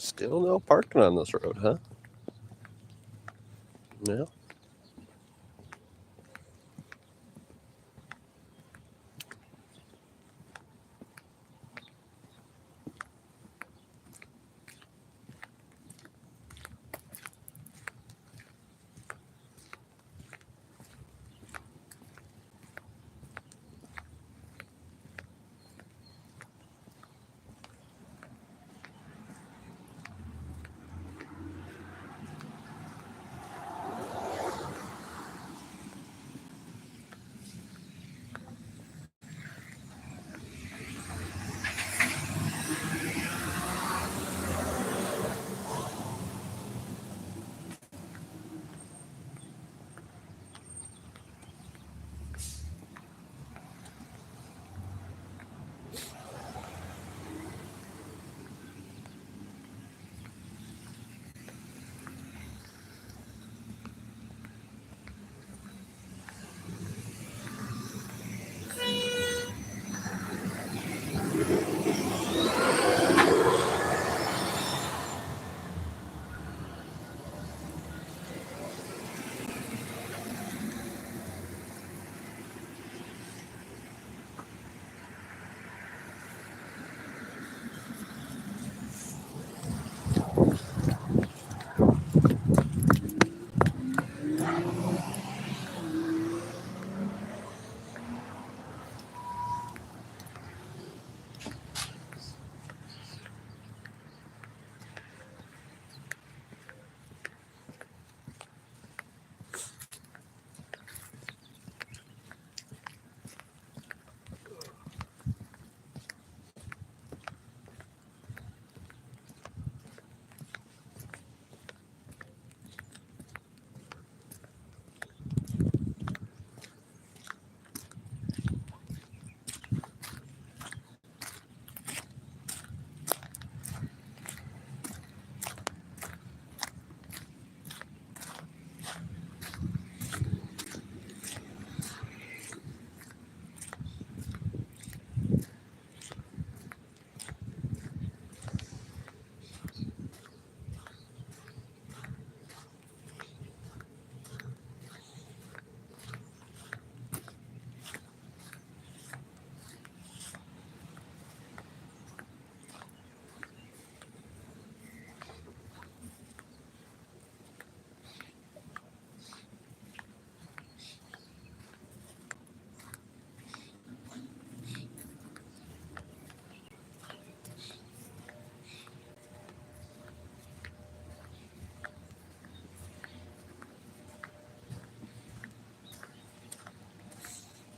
Still no parking on this road, huh? Yeah.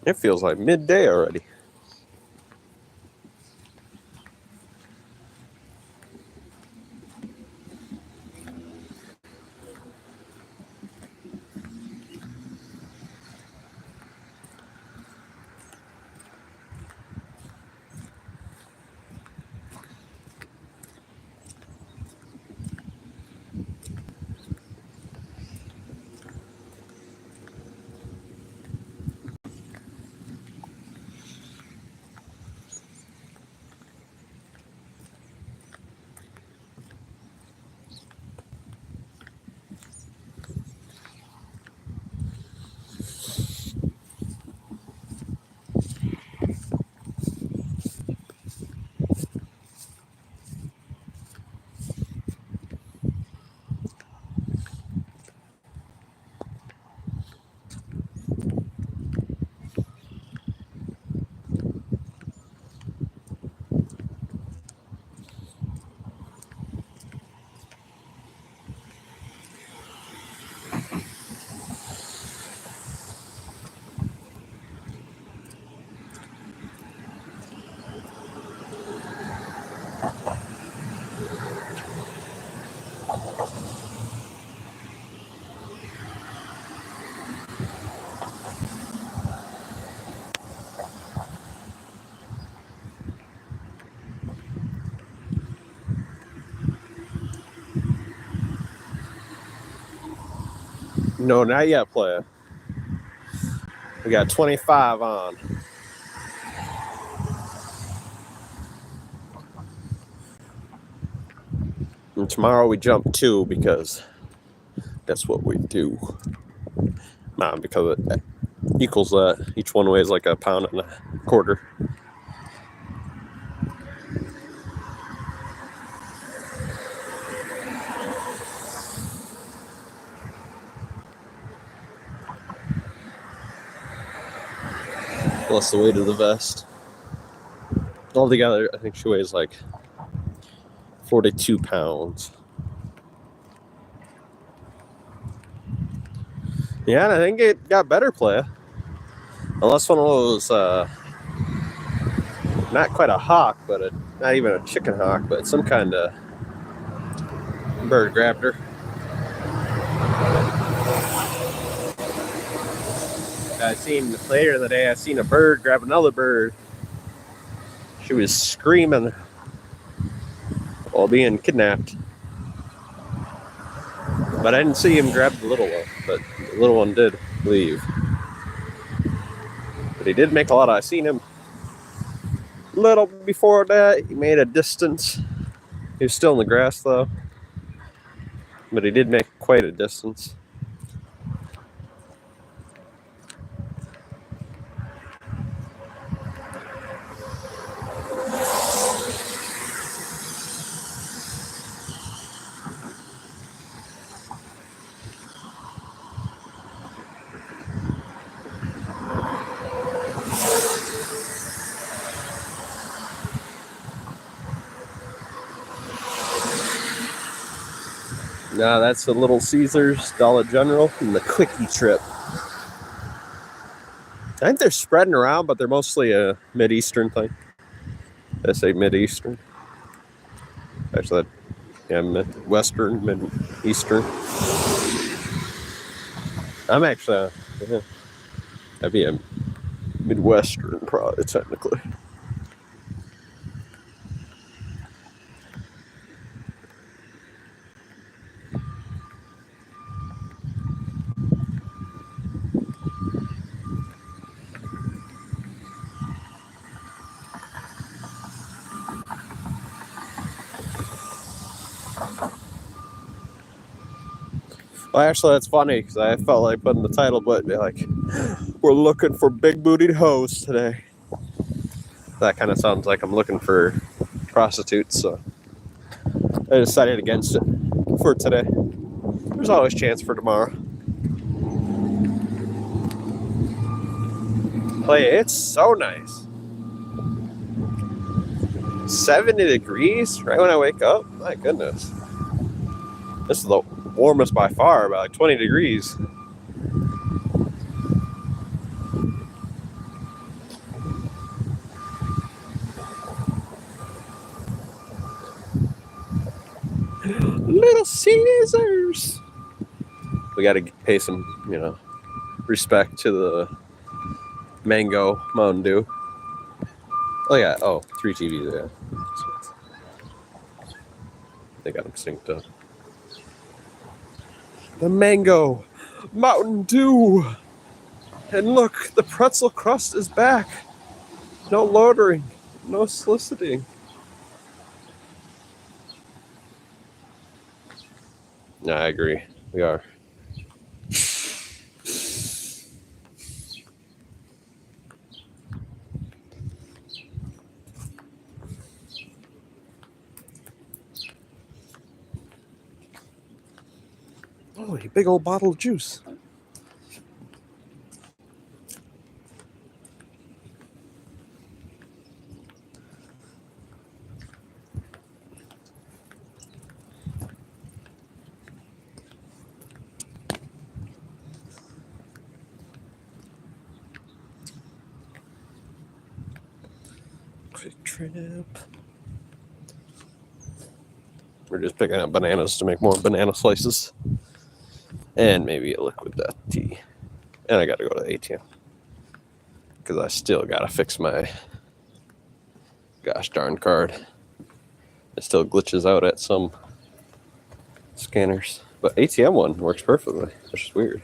It feels like midday already. No, not yet, player. We got 25 on. And tomorrow we jump 2 because that's what we do. Because it equals that. Each one weighs like 1.25 pounds. Plus the weight of the vest. Altogether, I think she weighs like 42 pounds. Yeah, and I think it got better play. Unless one of those, not quite a hawk, but not even a chicken hawk, but some kind of bird grabbed her. Later in the day, I seen a bird grab another bird. She was screaming while being kidnapped. But I didn't see him grab the little one, but the little one did leave. But he did make I seen him a little before that. He made a distance. He was still in the grass though. But he did make quite a distance. Nah, that's the Little Caesars, Dollar General, and the Quickie Trip. I think they're spreading around, but they're mostly a Mid-Eastern thing. I say Mid-Eastern. Actually, Western, Mid-Eastern. I'm actually, I'd be a Midwestern, probably, technically. Well, actually, that's funny because I felt like putting the title, but like, we're looking for big-bootied hoes today. That kind of sounds like I'm looking for prostitutes, so I decided against it for today. There's always a chance for tomorrow. It's so nice. 70 degrees right when I wake up? My goodness. This is the warmest by far, about like 20 degrees. Little Caesars. We got to pay some, respect to the Mango Mountain Dew. Oh yeah, 3 TVs, yeah. They got them synced up. The Mango Mountain Dew. And look, the pretzel crust is back. No loitering, no soliciting. No, I agree. We are. Oh, a big old bottle of juice. Quick trip. We're just picking up bananas to make more banana slices. And maybe a liquid death tea. And I gotta go to the ATM. Because I still gotta fix my gosh darn card. It still glitches out at some scanners. But ATM one works perfectly, which is weird.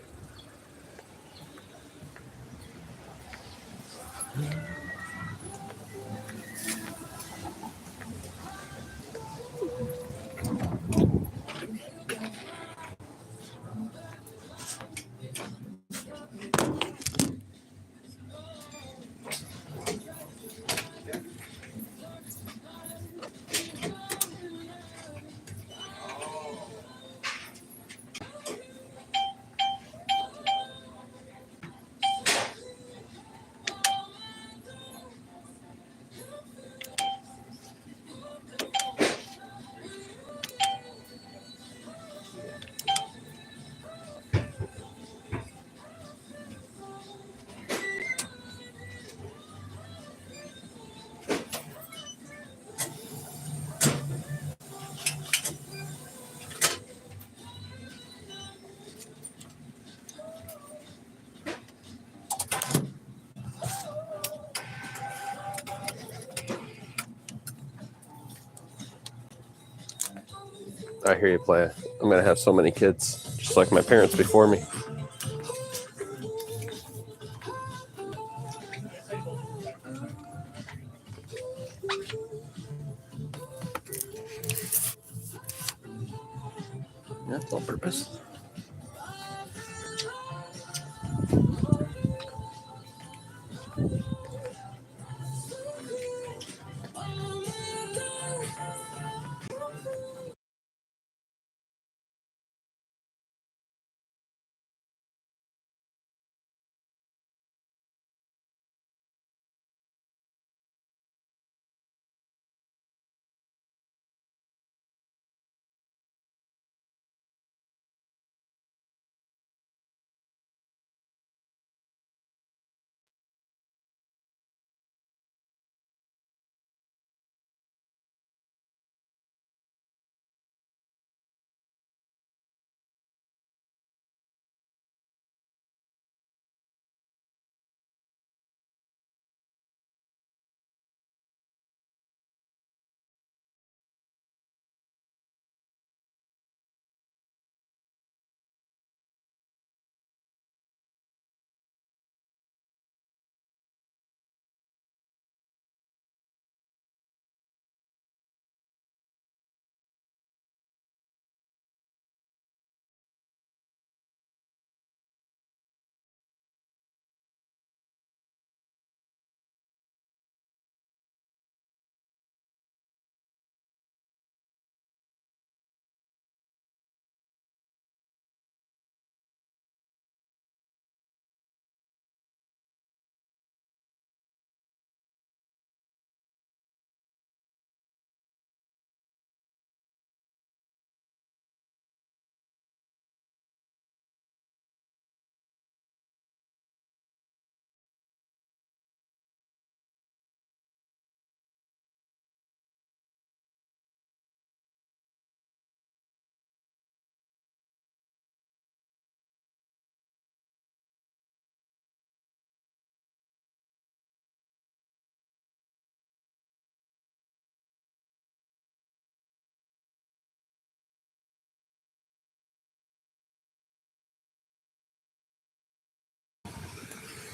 I hear you play. I'm gonna have so many kids, just like my parents before me. That's on purpose.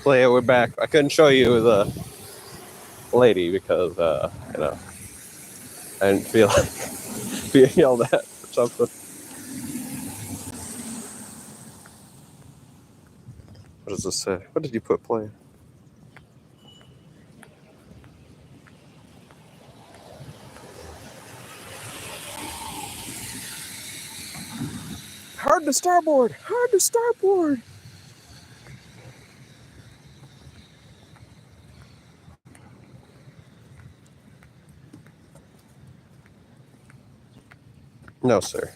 Play it. We're back. I couldn't show you the lady because I didn't feel like being yelled at or something. What does this say? What did you put playing? Hard to starboard. Hard to starboard. No, sir.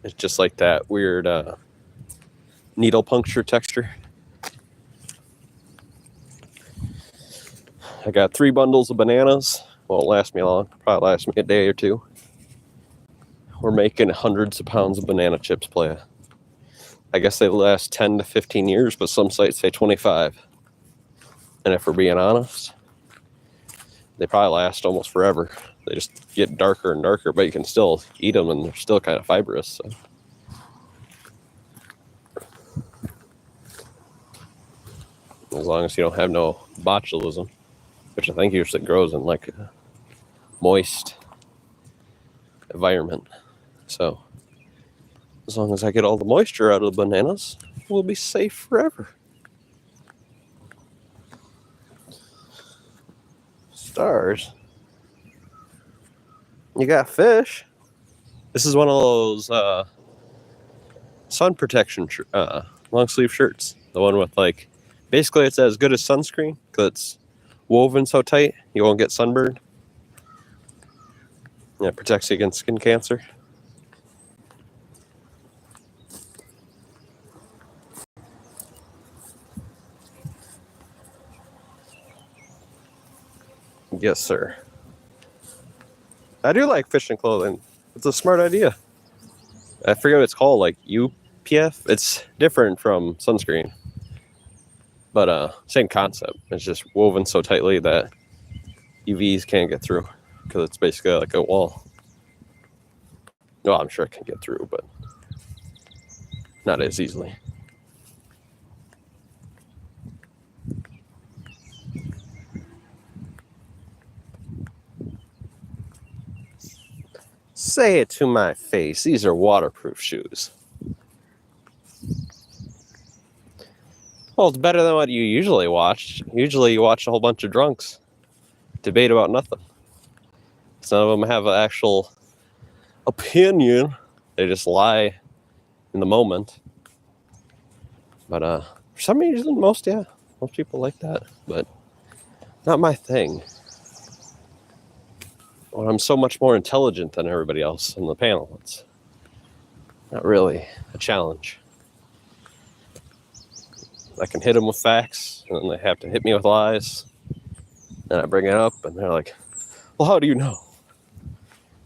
It's just like that weird needle puncture texture. I got 3 bundles of bananas. Won't last me long. Probably last me a day or two. We're making hundreds of pounds of banana chips, playa. I guess they last 10 to 15 years, but some sites say 25. And if we're being honest, they probably last almost forever. They just get darker and darker, but you can still eat them, and they're still kind of fibrous. So. As long as you don't have no botulism, which I think usually grows in like a moist environment. So as long as I get all the moisture out of the bananas, we'll be safe forever. Stars. You got fish. This is one of those sun protection long sleeve shirts. The one with like, basically it's as good as sunscreen because it's woven so tight you won't get sunburned. Yeah, it protects you against skin cancer. Yes, sir. I do like fishing clothing. It's a smart idea. I forget what it's called, like UPF. It's different from sunscreen, but same concept. It's just woven so tightly that UVs can't get through. because it's basically like a wall. Well, I'm sure it can get through, but not as easily. Say it to my face. These are waterproof shoes. Well, it's better than what you usually watch. Usually you watch a whole bunch of drunks debate about nothing. Some of them have an actual opinion. They just lie in the moment. But for some reason, most people like that. But not my thing. Well, I'm so much more intelligent than everybody else on the panel. It's not really a challenge. I can hit them with facts, and then they have to hit me with lies. And I bring it up, and they're like, well, how do you know?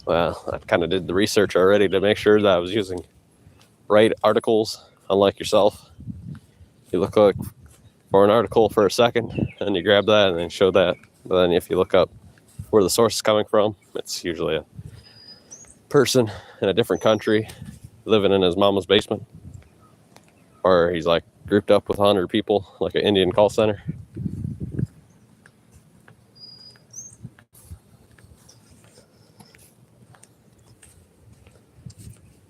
Well, I kind of did the research already to make sure that I was using right articles, unlike yourself. You look like for an article for a second, and you grab that and then show that. But then if you look up where the source is coming from, it's usually a person in a different country living in his mama's basement. Or he's like grouped up with 100 people, like an Indian call center.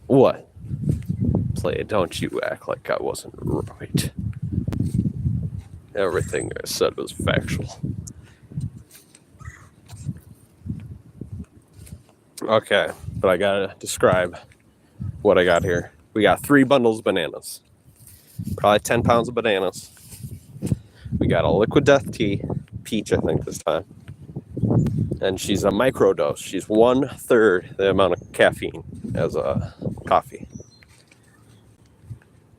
What? Play it, don't you act like I wasn't right. Everything I said was factual. Okay, but I gotta describe what I got here. We got 3 bundles of bananas. Probably 10 pounds of bananas. We got a liquid death tea, peach I think this time. And she's a microdose. She's 1/3 the amount of caffeine as a coffee.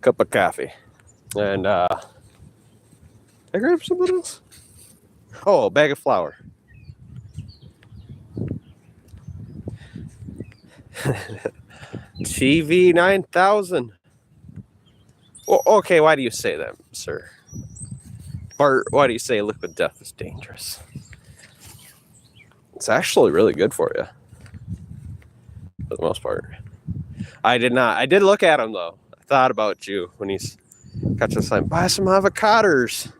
Cup of coffee. And I grabbed something else. Oh, a bag of flour. TV 9000. Well, okay, why do you say that, sir? Bart, why do you say liquid death is dangerous? It's actually really good for you. For the most part. I did not. I did look at him, though. I thought about you when he's got this like, buy some avocados.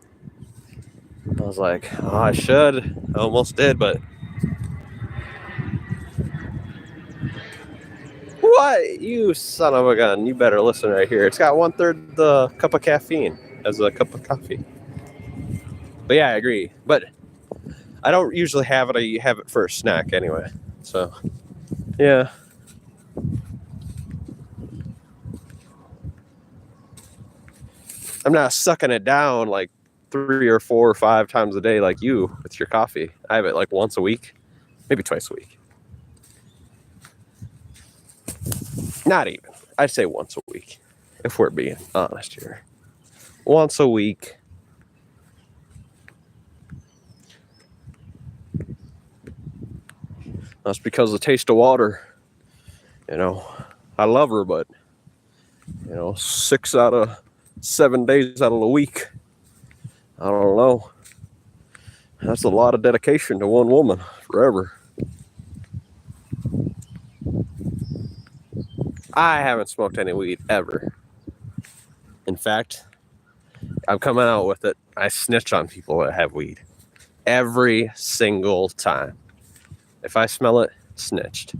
I was like, oh, I should. I almost did, but... What? You son of a gun. You better listen right here. It's got 1/3 the cup of caffeine as a cup of coffee. But yeah, I agree. But I don't usually have it. I have it for a snack anyway. So, yeah. I'm not sucking it down like 3 or 4 or 5 times a day like you with your coffee. I have it like once a week, maybe twice a week. Not even. I'd say once a week, if we're being honest here. Once a week. That's because of the taste of water. You know, I love her, but, 6 out of 7 days out of the week, I don't know. That's a lot of dedication to one woman forever. I haven't smoked any weed ever. In fact, I'm coming out with it. I snitch on people that have weed. Every single time. If I smell it, snitched.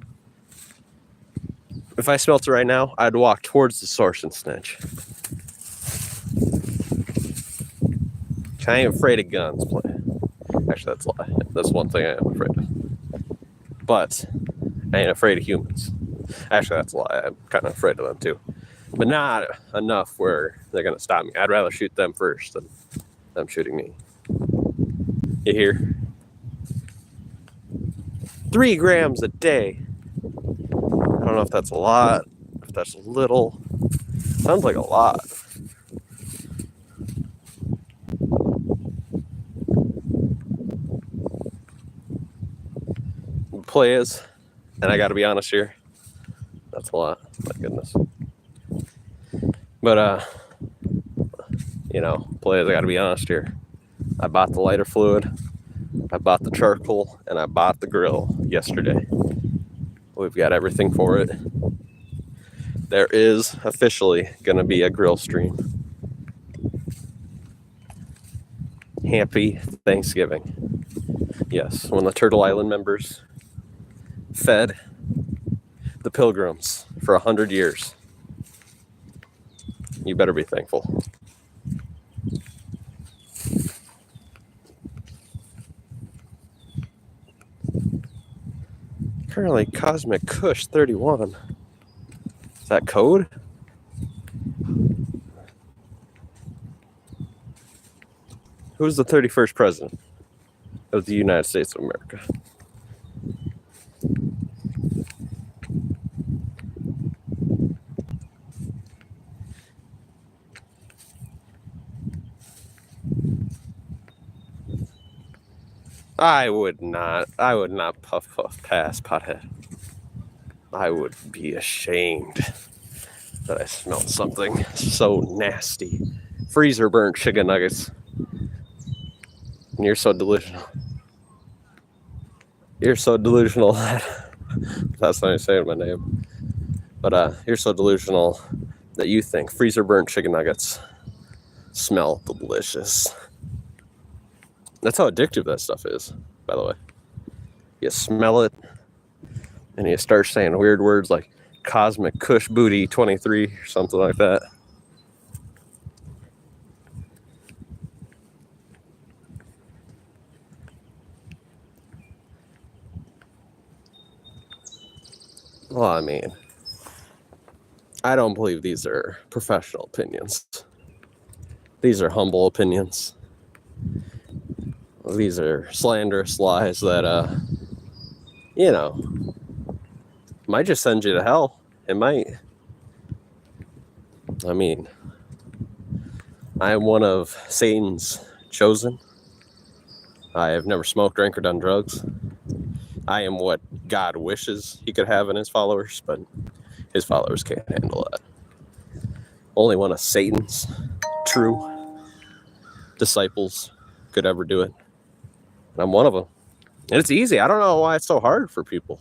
If I smelt it right now, I'd walk towards the source and snitch. I ain't afraid of guns. Actually, that's a lie. That's one thing I am afraid of. But I ain't afraid of humans. Actually, that's a lie. I'm kind of afraid of them too. But not enough where they're going to stop me. I'd rather shoot them first than them shooting me. You hear? 3 grams a day. I don't know if that's a lot, if that's a little. Sounds like a lot. The play is, and I got to be honest here, that's a lot. My goodness. But, play is, I got to be honest here. I bought the lighter fluid. I bought the charcoal and I bought the grill yesterday. We've got everything for it. There is officially going to be a grill stream. Happy Thanksgiving. Yes, when the Turtle Island members fed the Pilgrims for 100 years. You better be thankful. Currently, Cosmic Kush 31. Is that code? Who's the 31st president of the United States of America? I would not puff past pothead. I would be ashamed that I smelled something so nasty. Freezer burnt chicken nuggets. And you're so delusional. You're so delusional that that's not saying my name. But you're so delusional that you think freezer burnt chicken nuggets smell delicious. That's how addictive that stuff is, by the way. You smell it, and you start saying weird words like Cosmic Kush Booty 23 or something like that. Well, I mean, I don't believe these are professional opinions. These are humble opinions. These are slanderous lies that, might just send you to hell. It might. I mean, I am one of Satan's chosen. I have never smoked, drank, or done drugs. I am what God wishes he could have in his followers, but his followers can't handle that. Only one of Satan's true disciples could ever do it. And I'm one of them. And it's easy. I don't know why it's so hard for people.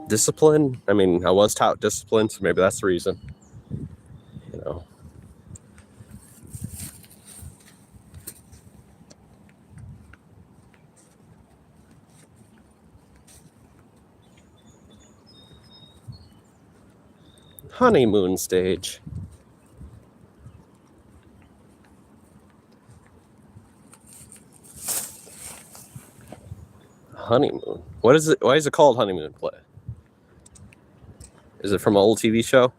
Discipline. I mean, I was taught discipline, so maybe that's the reason. Honeymoon stage. Honeymoon. What is it? Why is it called Honeymoon Play? Is it from an old TV show?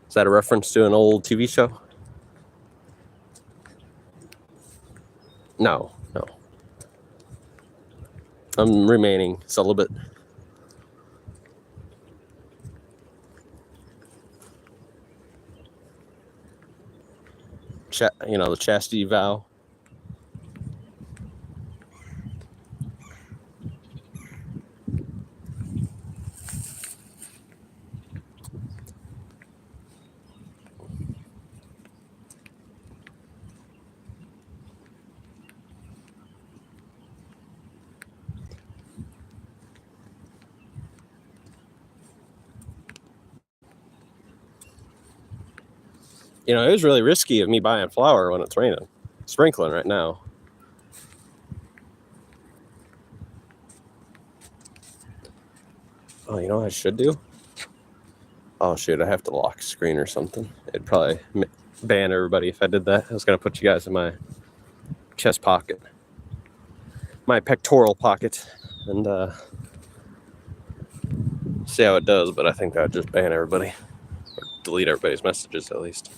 Is that a reference to an old TV show? No. I'm remaining celibate. The chastity vow. It was really risky of me buying flour when it's raining. Sprinkling right now. Oh, you know what I should do? Oh, shoot, I have to lock screen or something. It'd probably ban everybody if I did that. I was going to put you guys in my chest pocket. My pectoral pocket. And see how it does, but I think that would just ban everybody. Or delete everybody's messages, at least.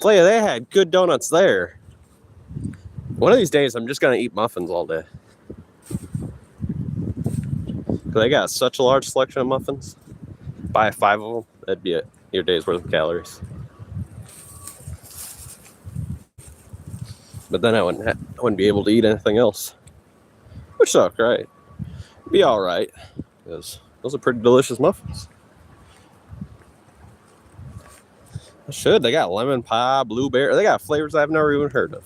Tell you, they had good donuts there. One of these days, I'm just going to eat muffins all day. They got such a large selection of muffins. Buy 5 of them, that'd be your day's worth of calories. But then I wouldn't be able to eat anything else. Which sucked, right? Be all right, because those are pretty delicious muffins. I should. They got lemon pie, blueberry. They got flavors I've never even heard of.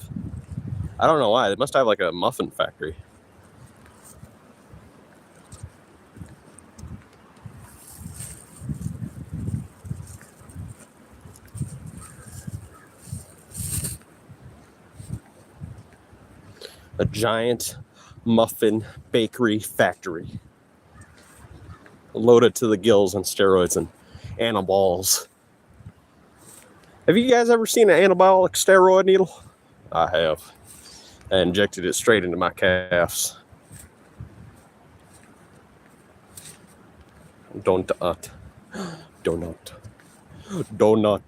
I don't know why. They must have like a muffin factory. A giant muffin bakery factory. Loaded to the gills on steroids and anabols. Have you guys ever seen an anabolic steroid needle? I have. I injected it straight into my calves. Donut. Donut. Donut.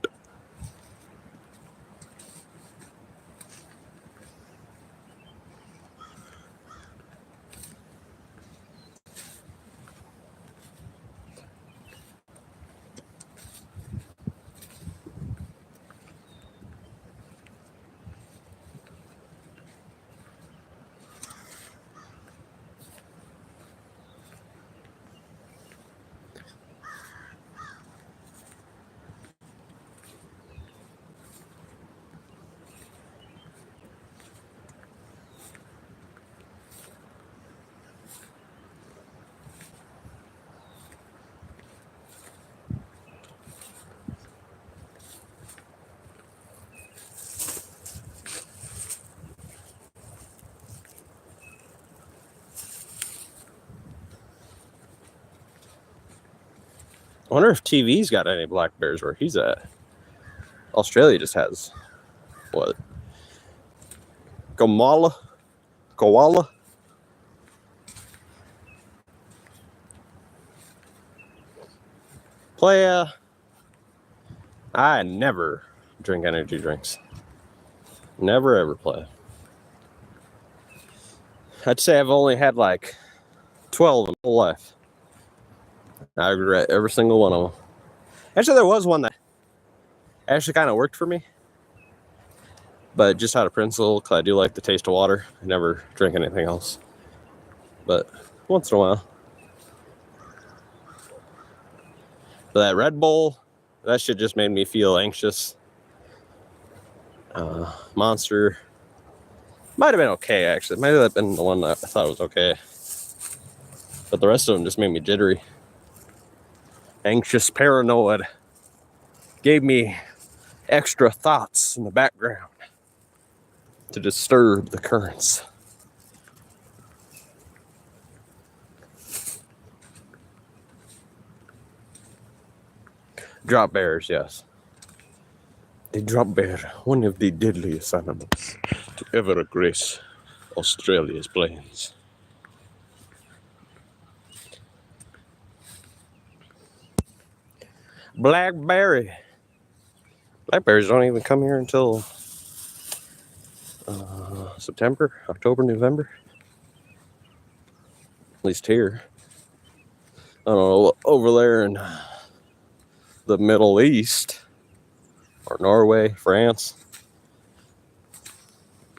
I wonder if TV's got any black bears where he's at. Australia just has what? Koala? Playa. I never drink energy drinks. Never ever play. I'd say I've only had like 12 in my whole life. I regret every single one of them. Actually, there was one that actually kind of worked for me. But just out of principle, because I do like the taste of water. I never drink anything else. But once in a while. But that Red Bull, that shit just made me feel anxious. Monster might have been okay, actually. Might have been the one that I thought was okay. But the rest of them just made me jittery. Anxious, paranoid. Gave me extra thoughts in the background to disturb the currents. Drop bears, yes. The drop bear, one of the deadliest animals to ever grace Australia's plains. Blackberry. Blackberries don't even come here until September, October, November. At least here. I don't know, over there in the Middle East, or Norway, France,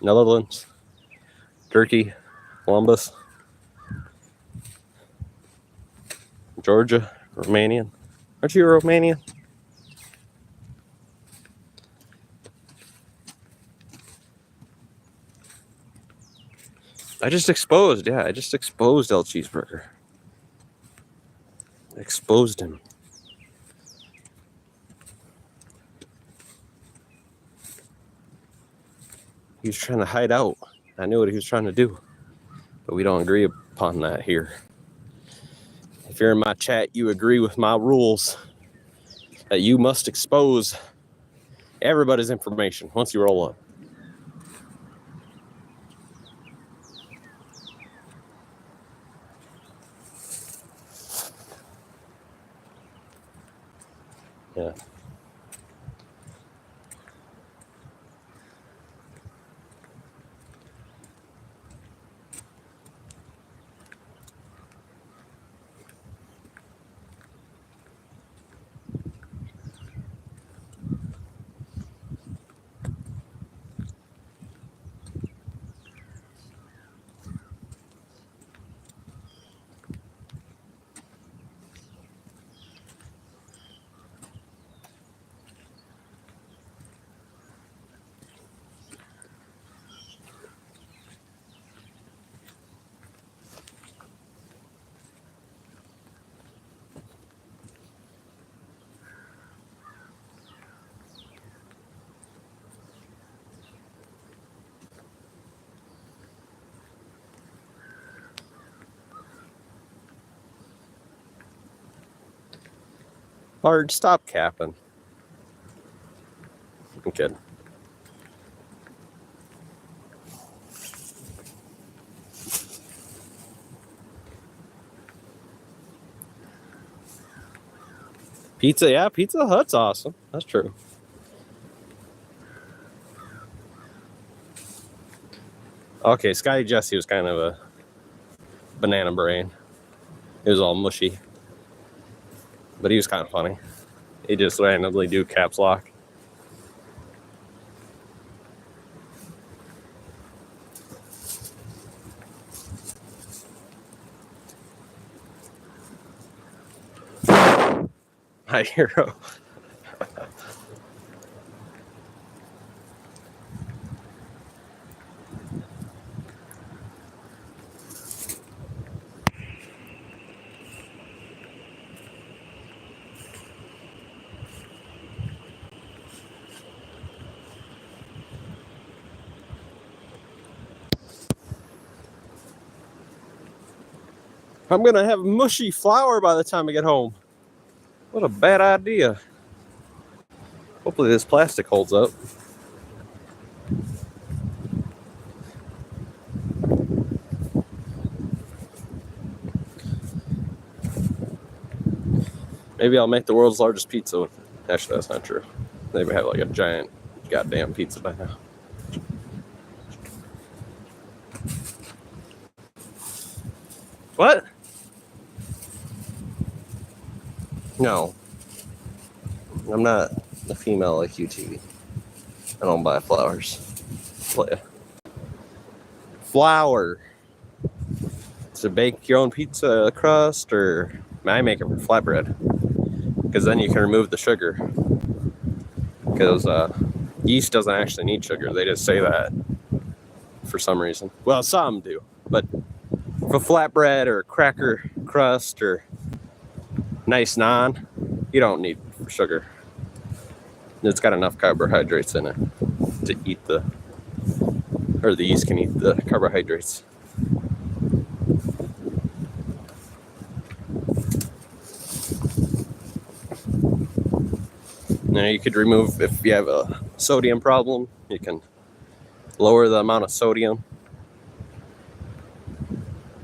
Netherlands, Turkey, Columbus, Georgia, Romanian. Aren't you a Romanian? I just exposed El Cheeseburger. Exposed him. He was trying to hide out. I knew what he was trying to do. But we don't agree upon that here. If you're in my chat, you agree with my rules that you must expose everybody's information once you roll up. Yeah. Hard, stop capping. I'm kidding. Pizza, yeah, Pizza Hut's awesome. That's true. Okay, Scotty Jesse was kind of a banana brain. He was all mushy. But he was kind of funny. He just randomly do caps lock. My hero. I'm gonna have mushy flour by the time I get home. What a bad idea. Hopefully this plastic holds up. Maybe I'll make the world's largest pizza with it. Actually, that's not true. Maybe I have like a giant goddamn pizza by now. What? No. I'm not a female like you, TV. I don't buy flowers. Play. Flour. To bake your own pizza crust, or I make it for flatbread. Because then you can remove the sugar. Because yeast doesn't actually need sugar. They just say that for some reason. Well, some do. But for flatbread or cracker crust or nice naan, you don't need sugar. It's got enough carbohydrates in it to eat the yeast can eat the carbohydrates. Now you could remove, if you have a sodium problem, you can lower the amount of sodium.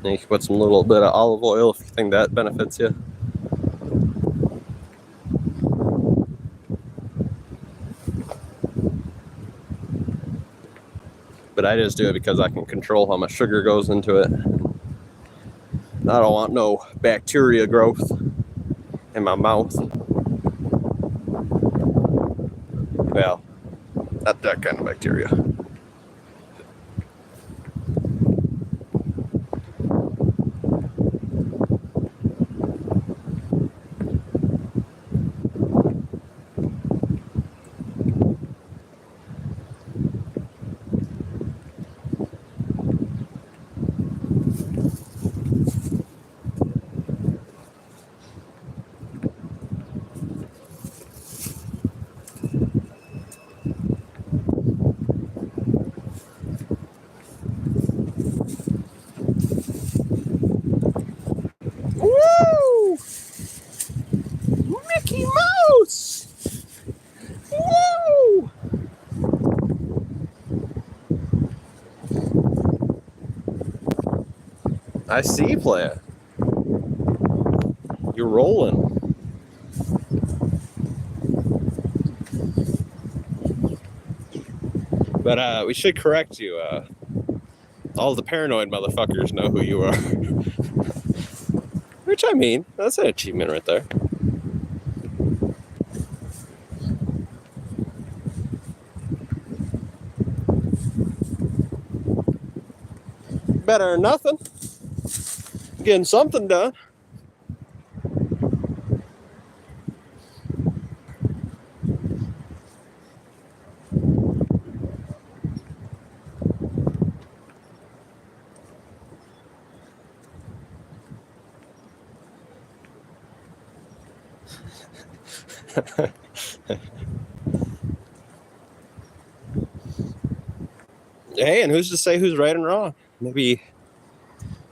And you can put some little bit of olive oil if you think that benefits you. But I just do it because I can control how much sugar goes into it. I don't want no bacteria growth in my mouth. Well, not that kind of bacteria. Woo! Mickey Mouse! Woo! I see, player. You're rolling. But we should correct you. All the paranoid motherfuckers know who you are. Which, I mean, that's an achievement right there. Better than nothing. Getting something done. Hey, and who's to say who's right and wrong? Maybe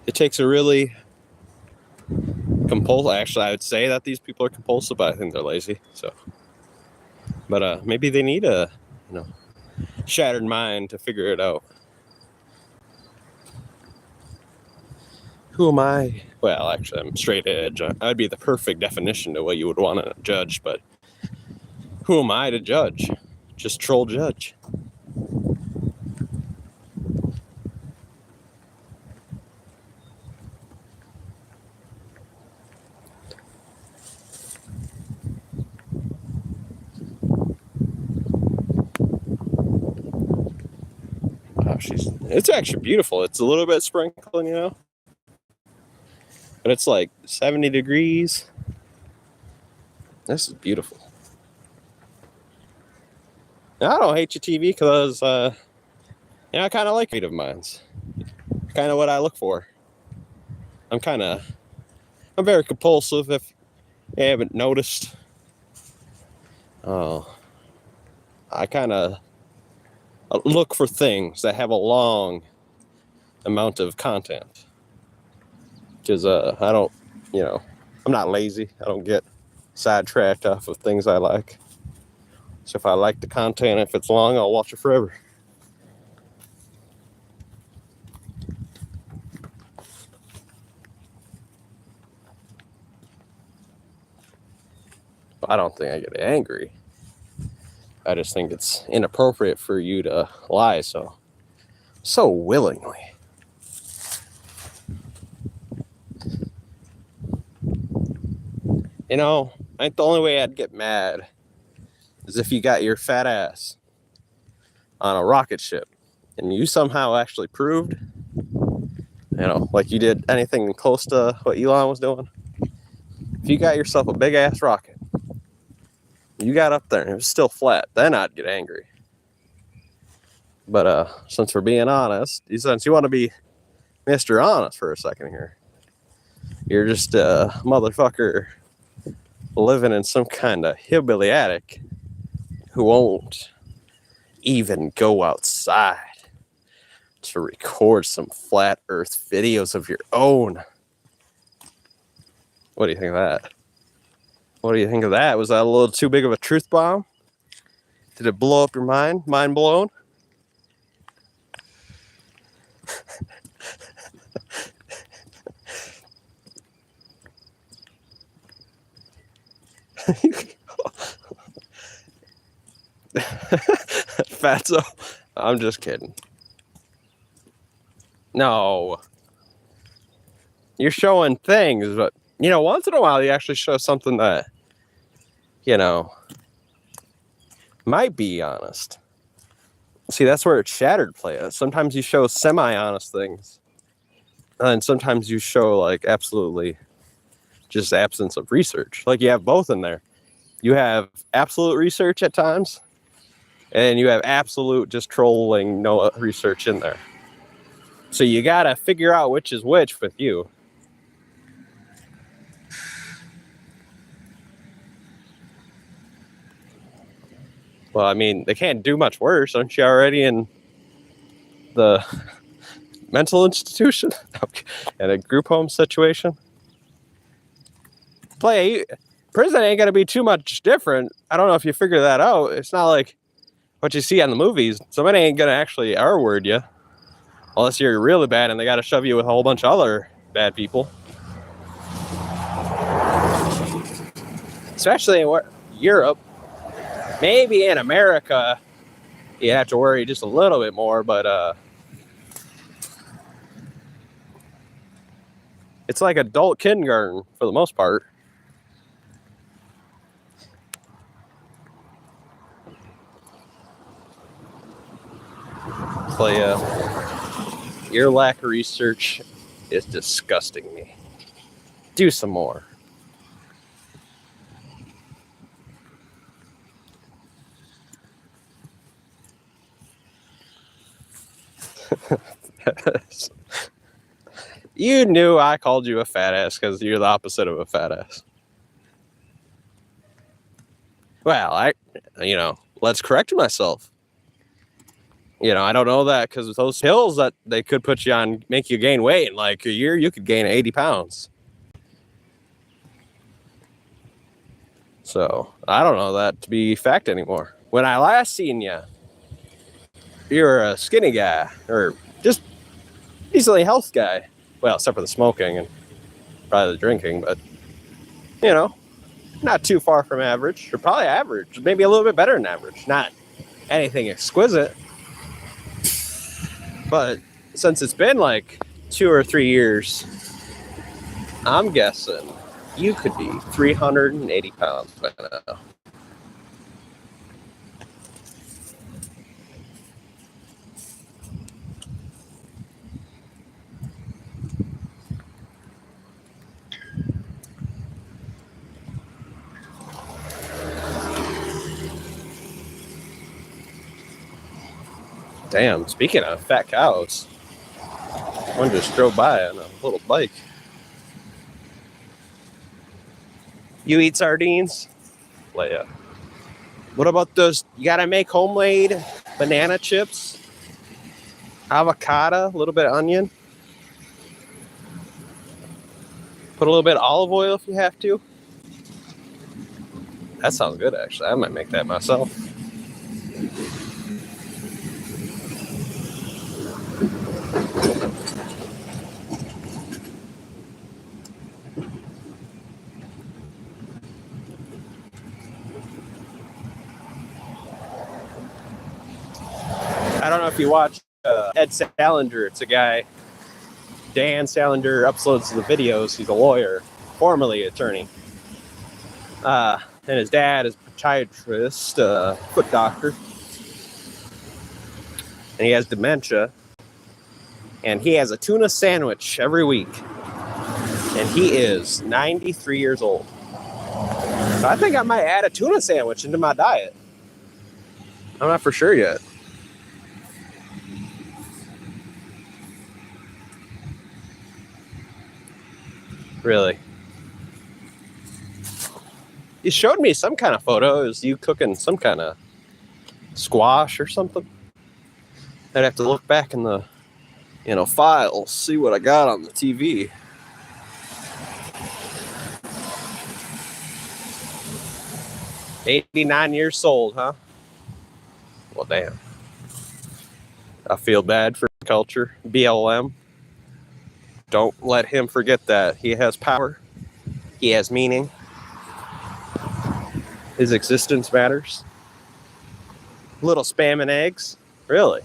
it takes a really compulsive. Actually, I would say that these people are compulsive, but I think they're lazy. So, but maybe they need a shattered mind to figure it out. Who am I? Well, actually, I'm straight edge. I'd be the perfect definition to what you would want to judge, but who am I to judge? Just troll judge. Wow, it's actually beautiful. It's a little bit sprinkling, but it's like 70 degrees. This is beautiful. Now, I don't hate your TV because, I kind of like creative minds. Kind of what I look for. I'm very compulsive if you haven't noticed. I kind of look for things that have a long amount of content. Because I don't, I'm not lazy. I don't get sidetracked off of things I like. So if I like the content, if it's long, I'll watch it forever. But I don't think I get angry. I just think it's inappropriate for you to lie so willingly. I think the only way I'd get mad is if you got your fat ass on a rocket ship and you somehow actually proved, like you did anything close to what Elon was doing. If you got yourself a big ass rocket, you got up there and it was still flat, then I'd get angry. But since we're being honest, since you want to be Mr. Honest for a second here, you're just a motherfucker living in some kind of hillbilly attic who won't even go outside to record some flat earth videos of your own. What do you think of that? What do you think of that? Was that a little too big of a truth bomb? Did it blow up your mind? Mind blown? Fatso, I'm just kidding. No. You're showing things, but, once in a while you actually show something that, might be honest. See, that's where it's shattered play. Sometimes you show semi-honest things. And sometimes you show, like, absolutely just absence of research. Like, you have both in there. You have absolute research at times, and you have absolute just trolling, no research in there. So you gotta figure out which is which with you. Well, I mean, they can't do much worse. Aren't you already in the mental institution and a group home situation? Prison ain't gonna be too much different. I don't know if you figure that out. It's not like what you see on the movies. Somebody ain't gonna actually R-word you unless you're really bad and they gotta shove you with a whole bunch of other bad people. Especially in Europe. Maybe in America, you have to worry just a little bit more, but it's like adult kindergarten for the most part. Your lack of research is disgusting me. Do some more. You knew I called you a fat ass because you're the opposite of a fat ass. Well, let's correct myself. I don't know that because those pills that they could put you on make you gain weight. In like a year, you could gain 80 pounds. So I don't know that to be fact anymore. When I last seen you, you're a skinny guy or just decently health guy. Well, except for the smoking and probably the drinking, but you know, not too far from average, or probably average, maybe a little bit better than average. Not anything exquisite, but since it's been like 2 or 3 years, I'm guessing you could be 380 pounds by now. Damn, speaking of fat cows, one just drove by on a little bike. You eat sardines? Leia. What about those? You gotta make homemade banana chips, avocado, a little bit of onion. Put a little bit of olive oil if you have to. That sounds good, actually. I might make that myself. I don't know if you watch Ed Salinger. It's a guy, Dan Salinger, uploads the videos. He's a lawyer, formerly attorney. And his dad is a podiatrist, foot doctor. And he has dementia. And he has a tuna sandwich every week. And he is 93 years old. So I think I might add a tuna sandwich into my diet. I'm not for sure yet. Really. You showed me some kind of photo. Is you cooking some kind of squash or something? I'd have to look back in the, files, see what I got on the TV. $89 years old, huh? Well, damn. I feel bad for culture. BLM. Don't let him forget that. He has power. He has meaning. His existence matters. Little spam and eggs. Really?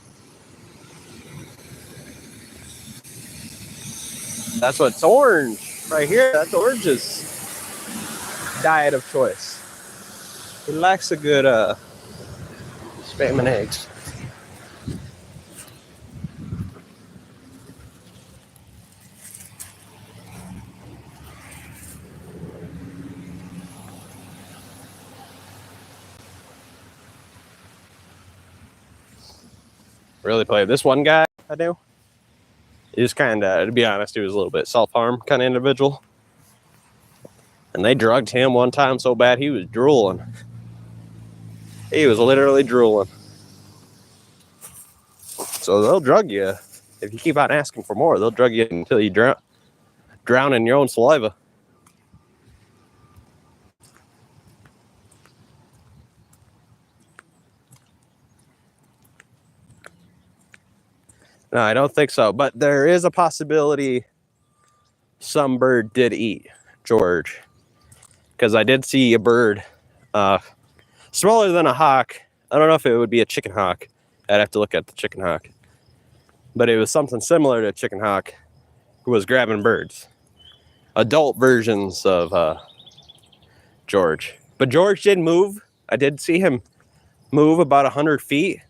That's what's orange right here. That's Orange's diet of choice. He likes a good spam and eggs. Really play this one guy I knew. He was kind of, to be honest, he was a little bit self-harm kind of individual. And they drugged him one time so bad he was drooling. He was literally drooling. So they'll drug you. If you keep on asking for more, they'll drug you until you drown in your own saliva. No, I don't think so. But there is a possibility some bird did eat George. Because I did see a bird smaller than a hawk. I don't know if it would be a chicken hawk. I'd have to look at the chicken hawk. But it was something similar to a chicken hawk who was grabbing birds. Adult versions of George. But George did move. I did see him move about 100 feet.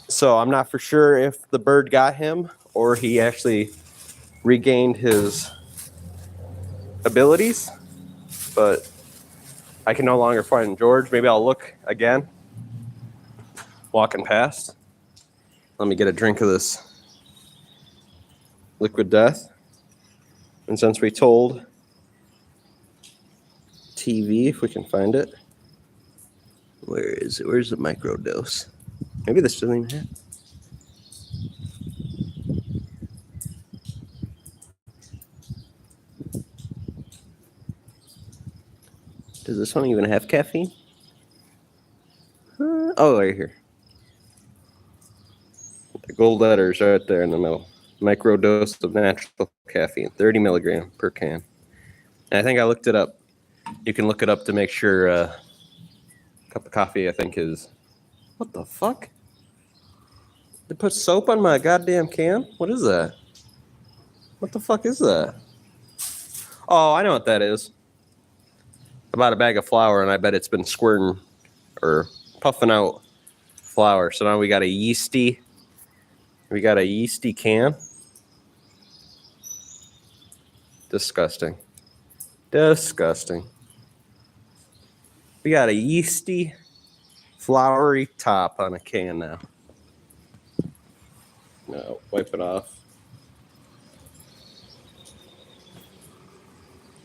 So I'm not for sure if the bird got him or he actually regained his abilities. But I can no longer find George. Maybe I'll look again. Walking past. Let me get a drink of this liquid death. And since we told TV, if we can find it. Where is it? Where's the microdose? Maybe this doesn't even have. Does this one even have caffeine? Oh, right here. The gold letters right there in the middle. Micro dose of natural caffeine, 30 milligram per can. And I think I looked it up. You can look it up to make sure a cup of coffee, I think, is... What the fuck? They put soap on my goddamn can? What is that? What the fuck is that? Oh, I know what that is. I bought a bag of flour, and I bet it's been squirting or puffing out flour. So now we got a yeasty can. Disgusting. We got a yeasty, floury top on a can now. No, wipe it off.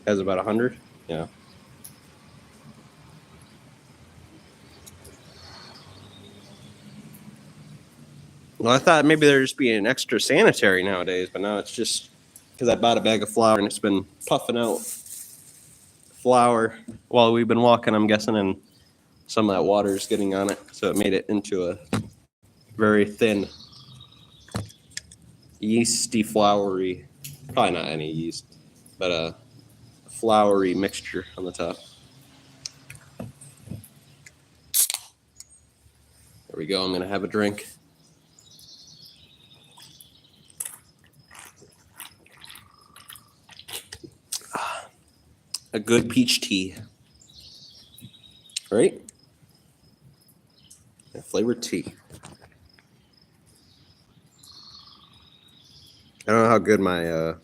Has about 100? Yeah. Well, I thought maybe they're just being extra sanitary nowadays, but now it's just because I bought a bag of flour and it's been puffing out flour while we've been walking, I'm guessing, and some of that water is getting on it, so it made it into a very thin, yeasty, floury, probably not any yeast, but a floury mixture on the top. There we go. I'm going to have a drink. A good peach tea. Right? A flavored tea. I don't know how good my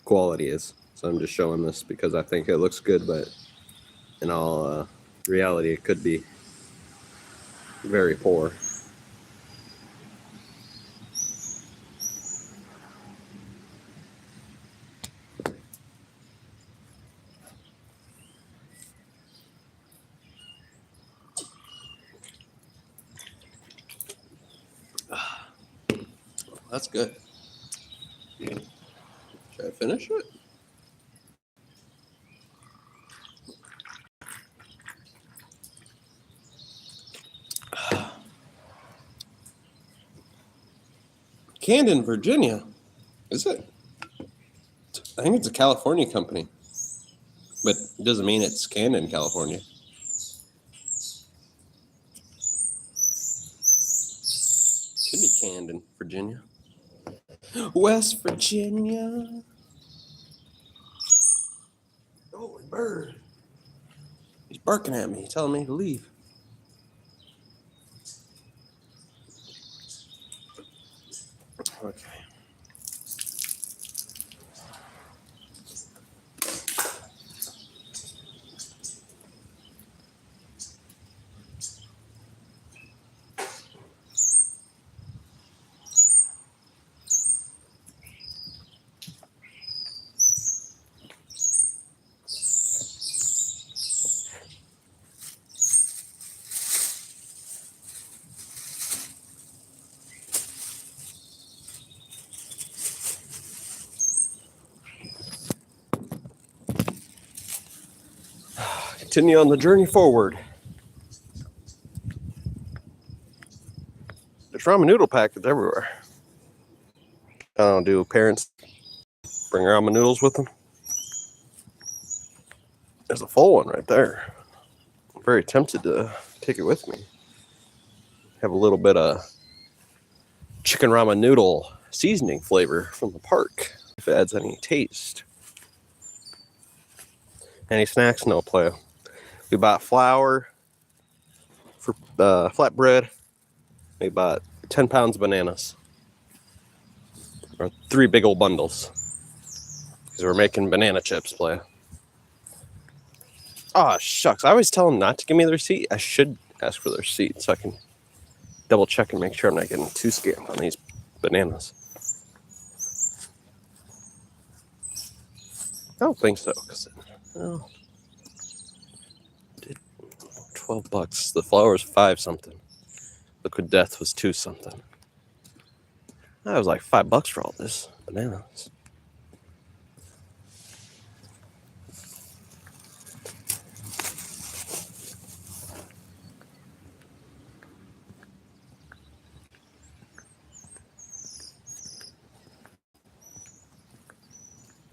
quality is, so I'm just showing this because I think it looks good, but in all reality, it could be very poor. That's good. Should I finish it? Camden, Virginia. Is it? I think it's a California company, but it doesn't mean it's Camden, California. Could be Camden, Virginia. West Virginia. Holy bird. He's barking at me, telling me to leave. Okay. Continue on the journey forward. There's ramen noodle packets everywhere. I don't know, do parents bring ramen noodles with them? There's a full one right there. I'm very tempted to take it with me. Have a little bit of chicken ramen noodle seasoning flavor from the park, if it adds any taste. Any snacks? No, play. We bought flour for flatbread. We bought 10 pounds of bananas. Or 3 big old bundles. Because we're making banana chips, play. Oh, shucks. I always tell them not to give me the receipt. I should ask for the receipt so I can double check and make sure I'm not getting too scammed on these bananas. I don't think so. Because, well, $12. The flour was 5 something. Liquid Death was 2 something. That was like $5 for all this bananas.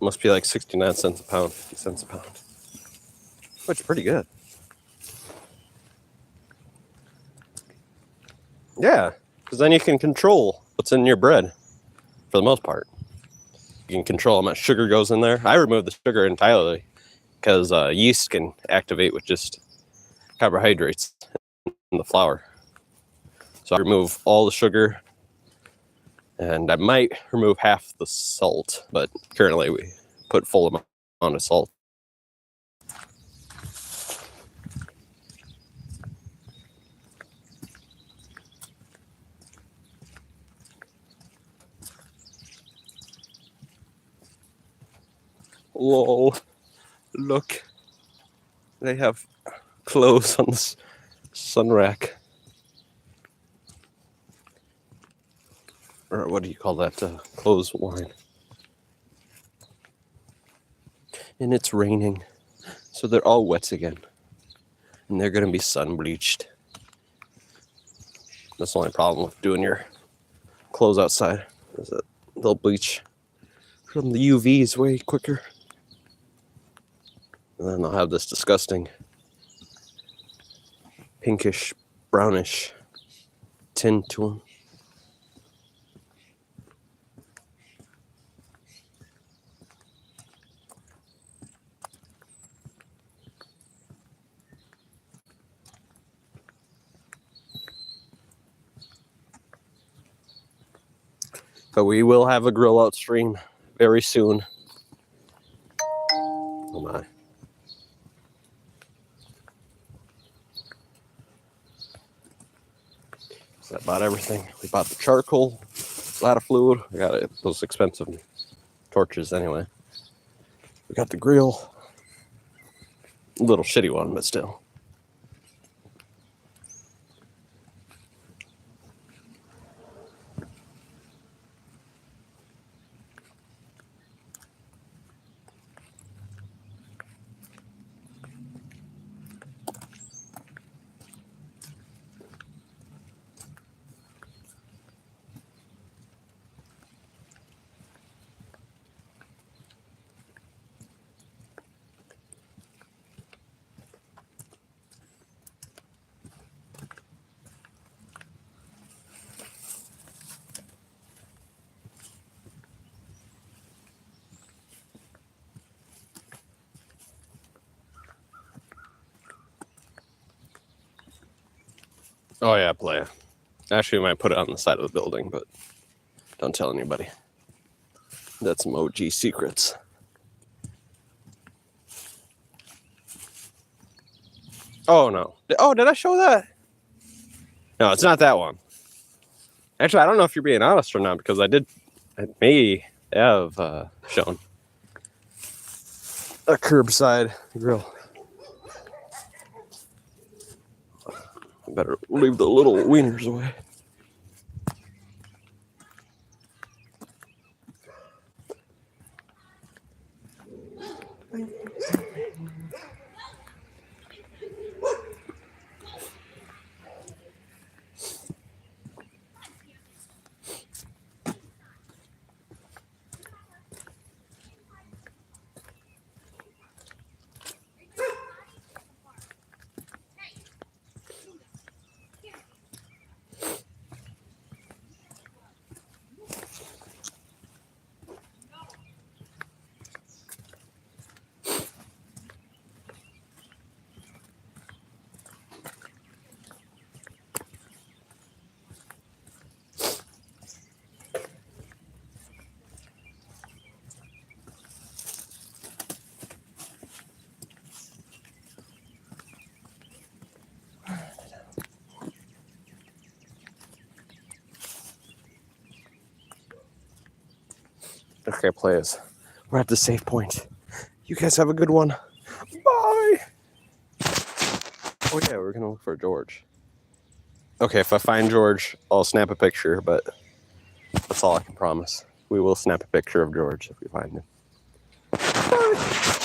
Must be like 69 cents a pound, 50 cents a pound. Which is pretty good. Yeah, because then you can control what's in your bread for the most part. You can control how much sugar goes in there. I remove the sugar entirely because yeast can activate with just carbohydrates in the flour. So I remove all the sugar, and I might remove half the salt, but currently we put full amount of salt. Whoa, look. They have clothes on the sun rack. Or what do you call that? Clothes line. And it's raining, so they're all wet again. And they're going to be sun bleached. That's the only problem with doing your clothes outside, is that they'll bleach from the UVs way quicker. And then they'll have this disgusting pinkish, brownish tint to them. But we will have a grill out stream very soon. Oh my. So I bought everything. We bought the charcoal, a lot of fluid. We got those expensive torches anyway. We got the grill. A little shitty one, but still. Oh yeah, playa. Actually, we might put it on the side of the building, but don't tell anybody. That's some OG secrets. Oh no. Oh, did I show that? No, it's not that one. Actually, I don't know if you're being honest or not, because I may have shown a curbside grill. Better leave the little wieners away. Okay, players. We're at the save point. You guys have a good one. Bye! Oh yeah, we're gonna look for George. Okay, if I find George, I'll snap a picture, but that's all I can promise. We will snap a picture of George if we find him. Bye!